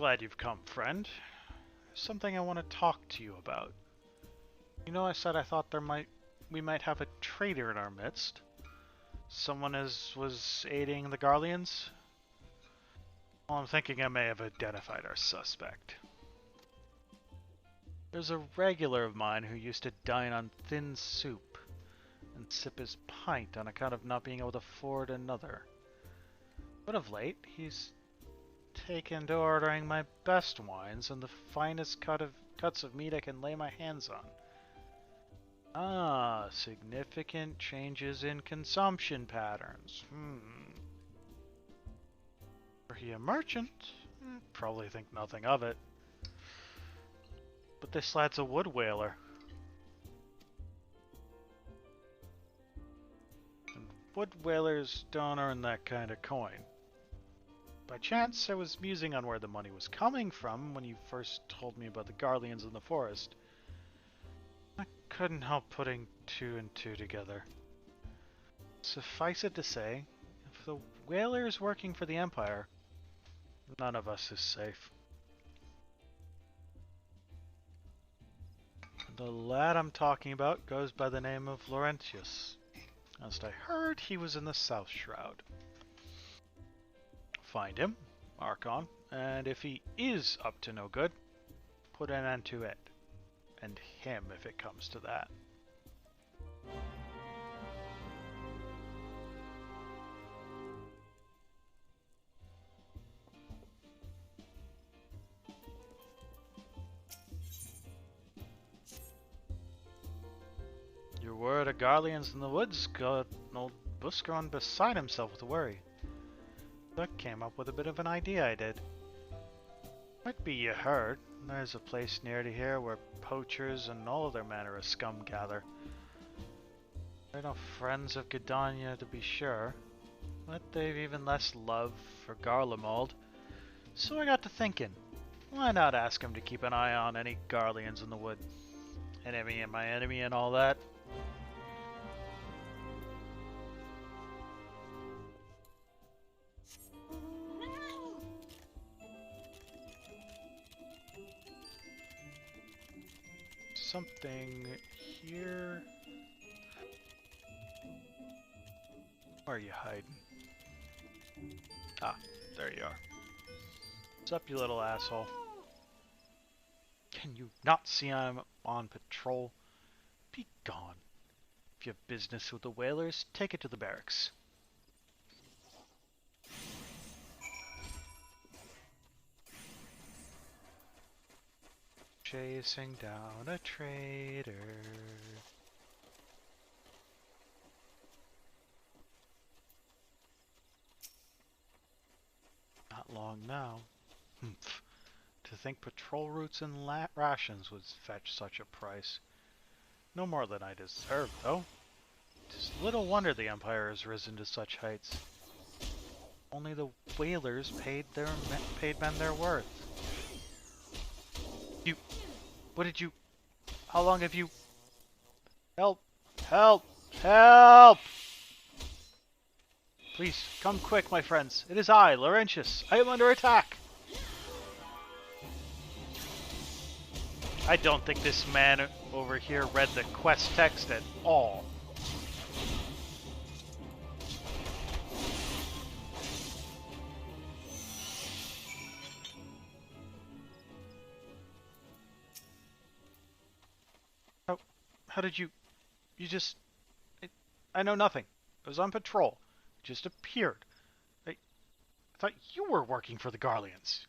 Glad you've come, friend. There's something I want to talk to you about. You know, I said I thought we might have a traitor in our midst. Someone was aiding the Garleans? Well, I'm thinking I may have identified our suspect. There's a regular of mine who used to dine on thin soup and sip his pint on account of not being able to afford another. But of late, he's taken to ordering my best wines and the finest cuts of meat I can lay my hands on. Ah, significant changes in consumption patterns. Were he a merchant? Probably think nothing of it. But this lad's a wood whaler. And wood whalers don't earn that kind of coin. By chance, I was musing on where the money was coming from when you first told me about the Garleans in the forest. I couldn't help putting two and two together. Suffice it to say, if the whaler is working for the Empire, none of us is safe. The lad I'm talking about goes by the name of Laurentius. Last I heard, he was in the South Shroud. Find him, Archon, and if he is up to no good, put an end to it. And him if it comes to that. Your word of Garleans in the woods got an old Buscaron beside himself with worry. That came up with a bit of an idea I did. Might be you heard, there's a place near to here where poachers and all other manner of scum gather. They're no friends of Gidania to be sure, but they've even less love for Garlemald. So I got to thinking, why not ask him to keep an eye on any Garleans in the wood? Enemy and my enemy and all that. Something here. Where are you hiding? Ah, there you are. What's up, you little asshole? Can you not see I'm on patrol? Be gone. If you have business with the whalers, take it to the barracks. Chasing down a traitor. Not long now. To think patrol routes and rations would fetch such a price. No more than I deserve, though. Tis little wonder the Empire has risen to such heights. Only the whalers paid men their worth. How long have you... Help! Help! Help! Please, come quick, my friends. It is I, Laurentius. I am under attack. I don't think this man over here read the quest text at all. How did you just... I know nothing. I was on patrol. Just appeared. I thought you were working for the Garleans.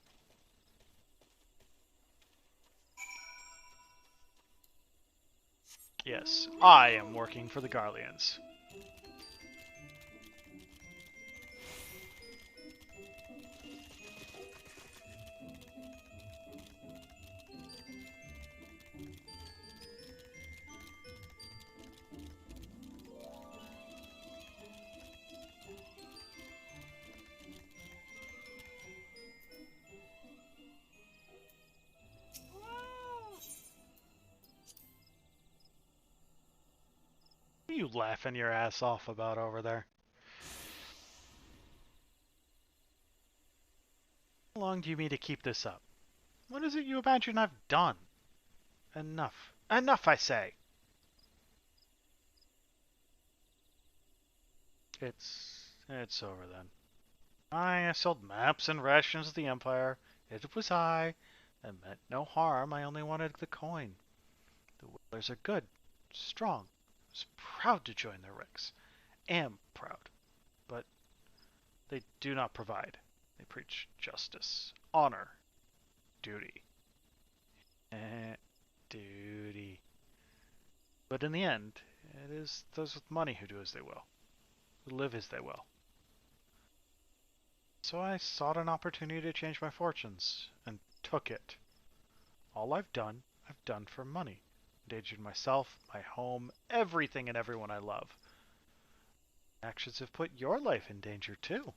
Yes, I am working for the Garleans. What are you laughing your ass off about over there? How long do you mean to keep this up? What is it you imagine I've done? Enough. Enough, I say! It's over then. I sold maps and rations to the Empire. It was I. It meant no harm. I only wanted the coin. The Whalers are good, strong. I was proud to join their ranks. Am proud. But they do not provide. They preach justice, honor, duty. Duty. But in the end, it is those with money who do as they will, who live as they will. So I sought an opportunity to change my fortunes, and took it. All I've done for money. Endangered myself, my home, everything and everyone I love. Actions have put your life in danger, too.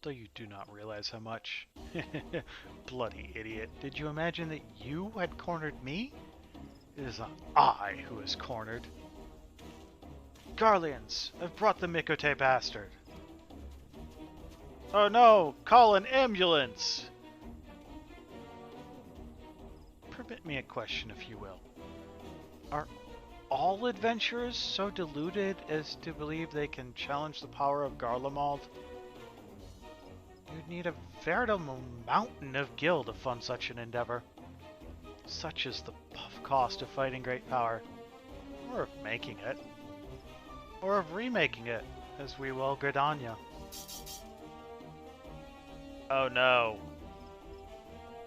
Though you do not realize how much. Bloody idiot. Did you imagine that you had cornered me? It is not I who is cornered. Garleans, I've brought the Miqo'te bastard. Oh no! Call an ambulance! Permit me a question, if you will. Are all adventurers so deluded as to believe they can challenge the power of Garlemald? You'd need a veritable mountain of gil to fund such an endeavor. Such is the puff cost of fighting great power. Or of making it. Or of remaking it, as we will Gridania. Oh no.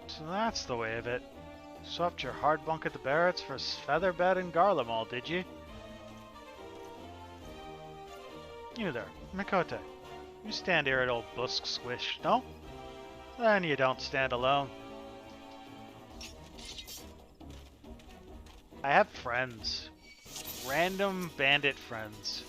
So that's the way of it. Swapped your hard bunk at the Barretts for Featherbed and Garlemald, did you? You there, Miqo'te. You stand here at old Busk Squish, no? Then you don't stand alone. I have friends. Random bandit friends.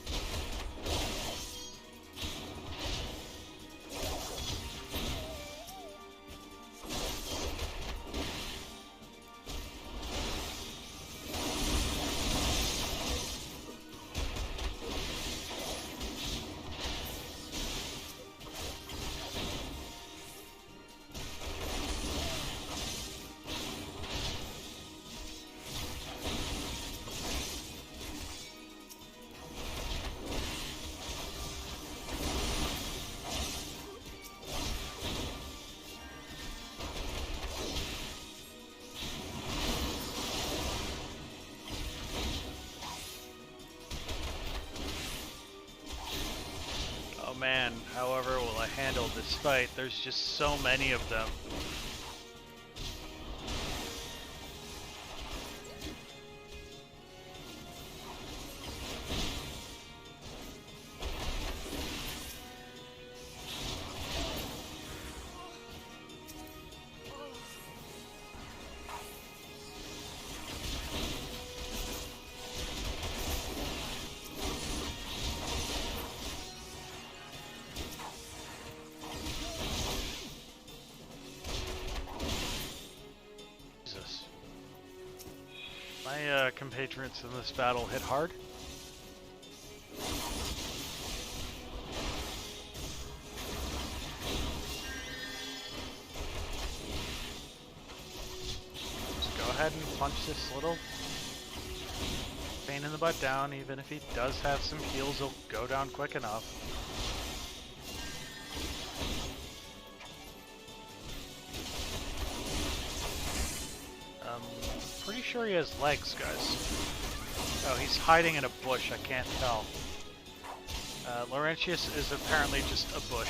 Man, however will I handle this fight? There's just so many of them. My compatriots in this battle hit hard. Just go ahead and punch this little pain in the butt down. Even if he does have some heals, he'll go down quick enough. Pretty sure he has legs, guys. Oh, he's hiding in a bush. I can't tell. Laurentius is apparently just a bush.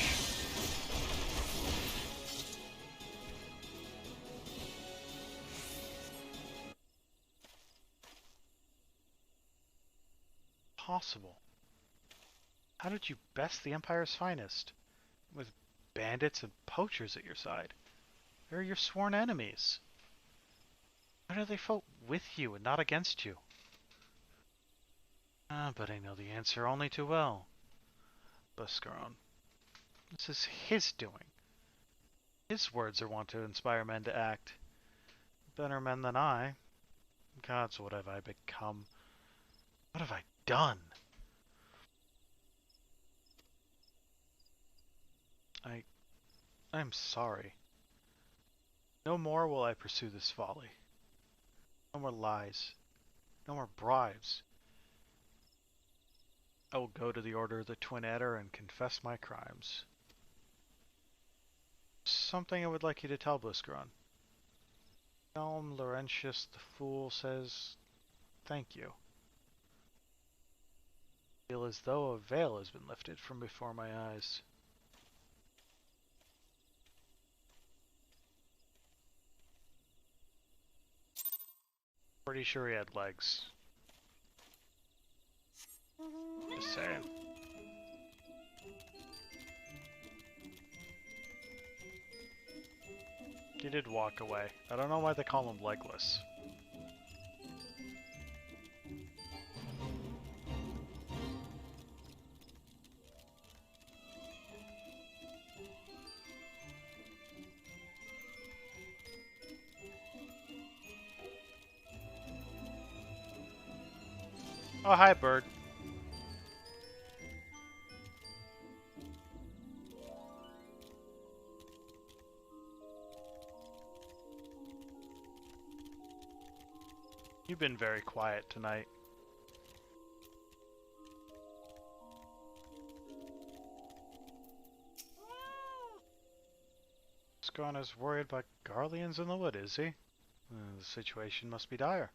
Possible. How did you best the Empire's finest? With bandits and poachers at your side. They're your sworn enemies. Why do they fight with you and not against you? But I know the answer only too well. Buscaron. This is his doing. His words are wont to inspire men to act. Better men than I. Gods, what have I become? What have I done? I'm sorry. No more will I pursue this folly. No more lies. No more bribes. I will go to the Order of the Twin Adder and confess my crimes. Something I would like you to tell Bliscaron. Elm Laurentius the Fool says, thank you. I feel as though a veil has been lifted from before my eyes. Pretty sure he had legs. Just saying. He did walk away. I don't know why they call him legless. Oh, hi, bird. You've been very quiet tonight. Scon is worried about Garleans in the wood, is he? The situation must be dire.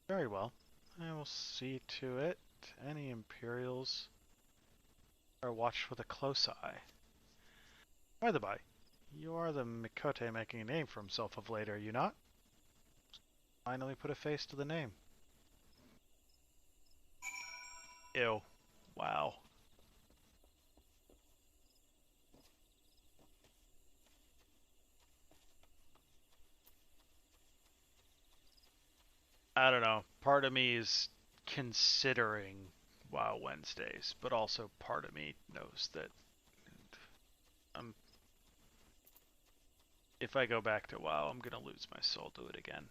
Very well. I will see to it. Any Imperials are watched with a close eye. By the by, you are the Miqo'te making a name for himself of late, are you not? Finally put a face to the name. Ew. Wow. I don't know. Part of me is considering WoW Wednesdays, but also part of me knows that if I go back to WoW, I'm gonna lose my soul to it again.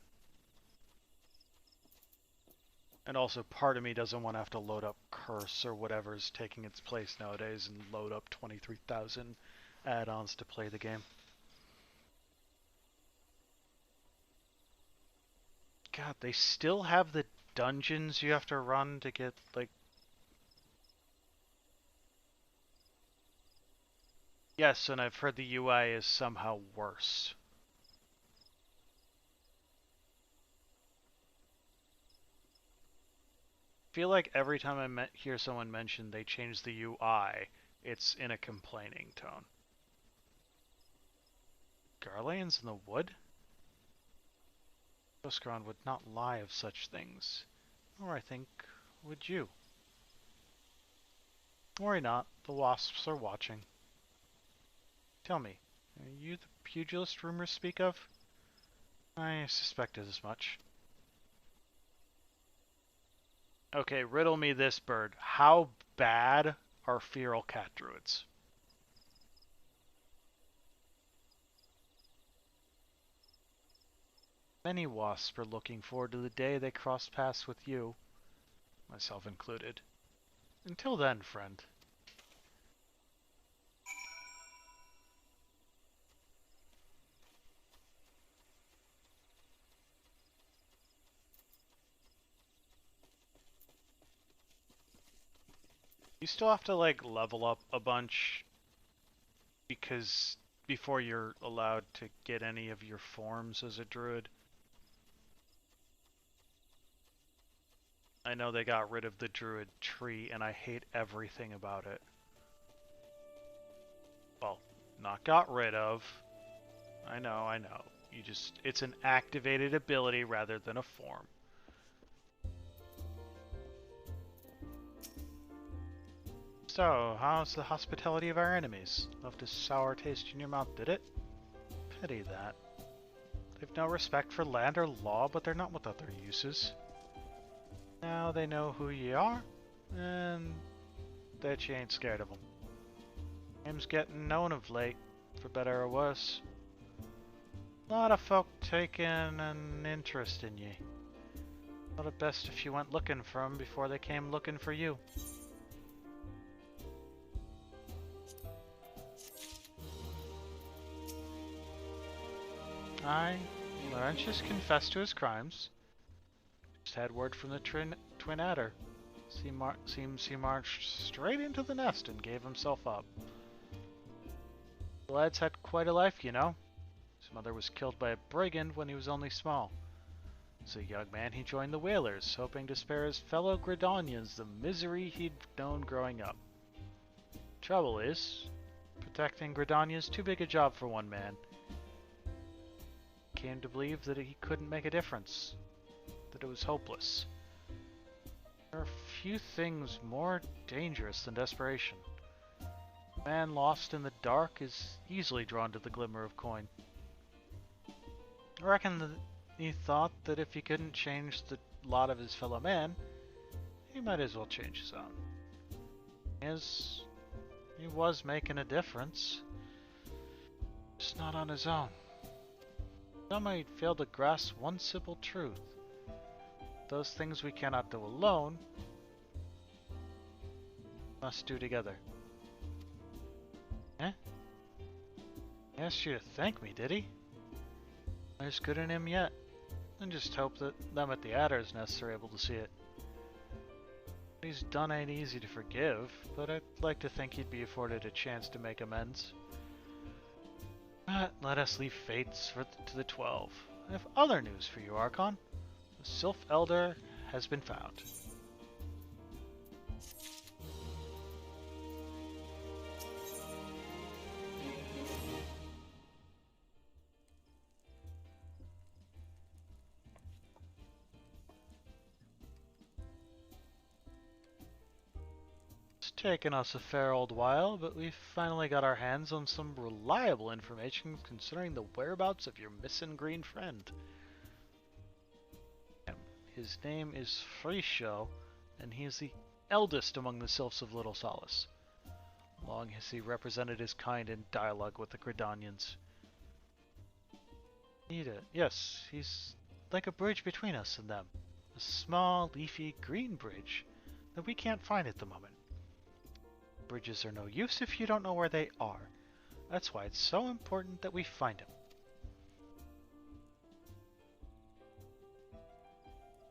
And also part of me doesn't want to have to load up Curse or whatever's taking its place nowadays and load up 23,000 add-ons to play the game. God, they still have the dungeons you have to run to get, like... Yes, and I've heard the UI is somehow worse. I feel like every time I hear someone mention they changed the UI, it's in a complaining tone. Garleans in the wood? Bliscaron would not lie of such things. Nor, I think, would you. Worry not, the wasps are watching. Tell me, are you the pugilist rumors speak of? I suspected as much. Okay, riddle me this, bird. How bad are feral cat druids? Many wasps are looking forward to the day they cross paths with you, myself included. Until then, friend. You still have to, like, level up a bunch because before you're allowed to get any of your forms as a druid. I know they got rid of the druid tree, and I hate everything about it. Well, not got rid of. I know. You just, it's an activated ability rather than a form. So, how's the hospitality of our enemies? Left a sour taste in your mouth, did it? Pity that. They've no respect for land or law, but they're not without their uses. Now they know who ye are, and that you ain't scared of them. Name's getting known of late, for better or worse. A lot of folk taking an interest in ye. Thought it best if you went looking for them before they came looking for you. Laurentius confessed to his crimes. Just had word from the twin adder. Seems he marched straight into the nest and gave himself up. The lad's had quite a life, you know. His mother was killed by a brigand when he was only small. As a young man, he joined the whalers, hoping to spare his fellow Gridanians the misery he'd known growing up. Trouble is, protecting Gridania's too big a job for one man. He came to believe that he couldn't make a difference, that it was hopeless. There are few things more dangerous than desperation. A man lost in the dark is easily drawn to the glimmer of coin. I reckon that he thought that if he couldn't change the lot of his fellow man, he might as well change his own. He was making a difference, just not on his own. Some might fail to grasp one simple truth. Those things we cannot do alone, must do together. Eh? He asked you to thank me, did he? There's good in him yet. And just hope that them at the Adder's Nest are able to see it. What he's done ain't easy to forgive, but I'd like to think he'd be afforded a chance to make amends. But let us leave fates to the 12. I have other news for you, Archon. The Sylph Elder has been found. It's taken us a fair old while, but we've finally got our hands on some reliable information concerning the whereabouts of your missing green friend. His name is Frisho, and he is the eldest among the Sylphs of Little Solace. Long has he represented his kind in dialogue with the Gridanians. Yes, he's like a bridge between us and them. A small, leafy, green bridge that we can't find at the moment. Bridges are no use if you don't know where they are. That's why it's so important that we find him.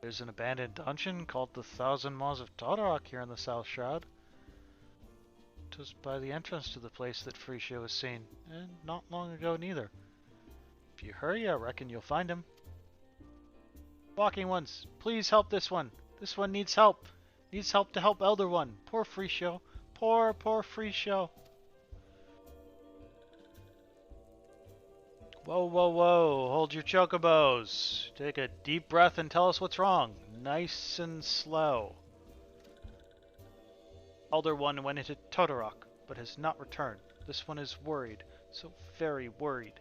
There's an abandoned dungeon called the Thousand Maws of Todorok here in the South Shroud. It was by the entrance to the place that Frisho was seen, and not long ago neither. If you hurry, I reckon you'll find him. Walking ones, please help this one. This one needs help. Needs help to help Elder One. Poor Frisho. Poor Frisho. Whoa. Hold your chocobos. Take a deep breath and tell us what's wrong. Nice and slow. Elder One went into Todorok, but has not returned. This one is worried. So very worried.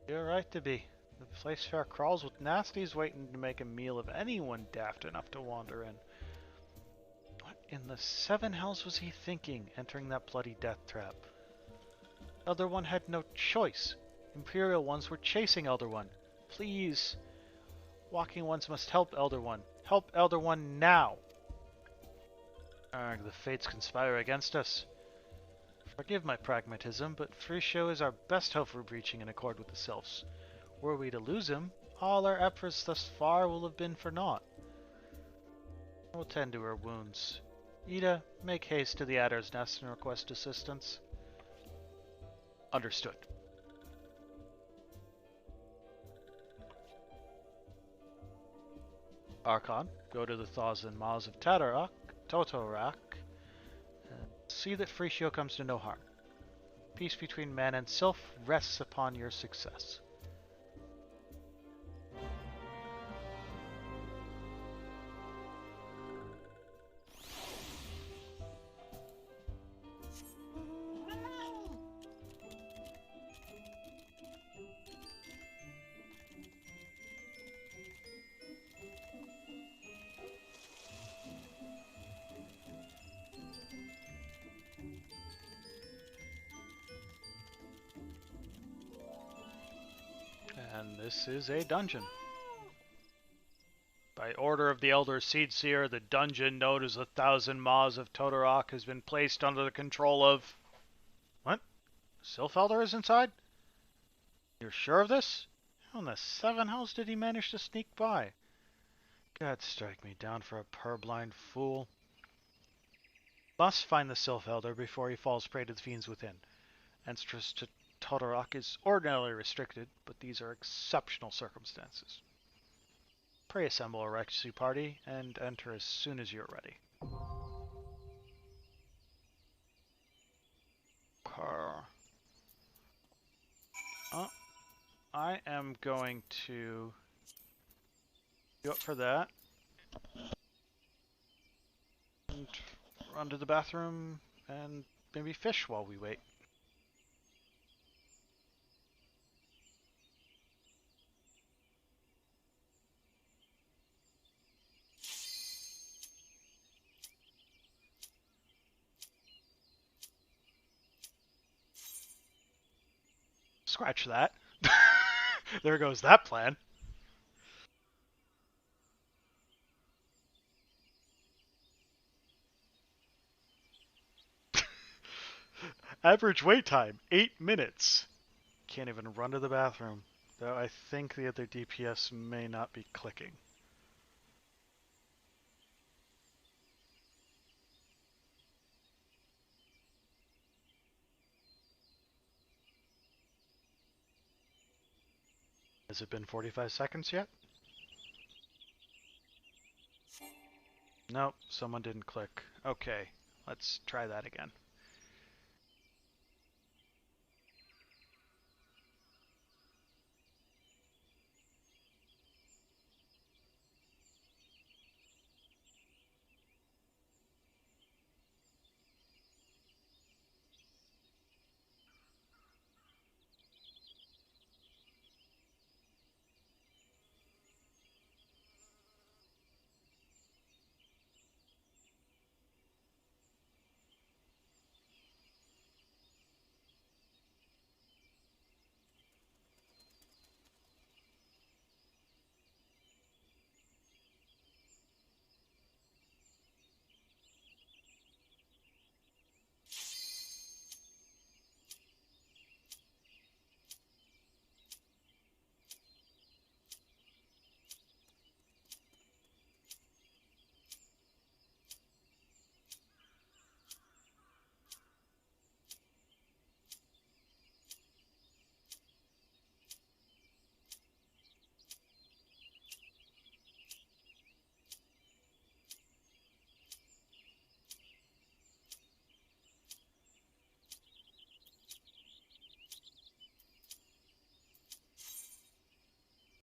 You're right to be. The place fair crawls with nasties waiting to make a meal of anyone daft enough to wander in. What in the seven hells was he thinking, entering that bloody death trap? Elder One had no choice. Imperial ones were chasing Elder One. Please. Walking ones must help Elder One. Help Elder One now. Arg, the fates conspire against us. Forgive my pragmatism, but Frisho is our best hope for reaching an accord with the Sylphs. Were we to lose him, all our efforts thus far will have been for naught. We'll tend to her wounds. Ida, make haste to the Adder's Nest and request assistance. Understood. Archon, go to the Thousand Maws of Totorak, and see that Frisho comes to no harm. Peace between man and Sylph rests upon your success. And this is a dungeon. By order of the Elder Seedseer, the dungeon known as the Thousand Maws of Todorok has been placed under the control of... What? Sylfelder is inside? You're sure of this? How in the seven hells did he manage to sneak by? God strike me down for a purblind fool. Must find the Sylfelder before he falls prey to the fiends within. Entrance to Todorok is ordinarily restricted, but these are exceptional circumstances. Pray assemble a rescue party and enter as soon as you're ready. I am going to go up for that and run to the bathroom and maybe fish while we wait. Scratch that. There goes that plan. Average wait time, 8 minutes. Can't even run to the bathroom, though I think the other DPS may not be clicking. Has it been 45 seconds yet? Nope, someone didn't click. Okay, let's try that again.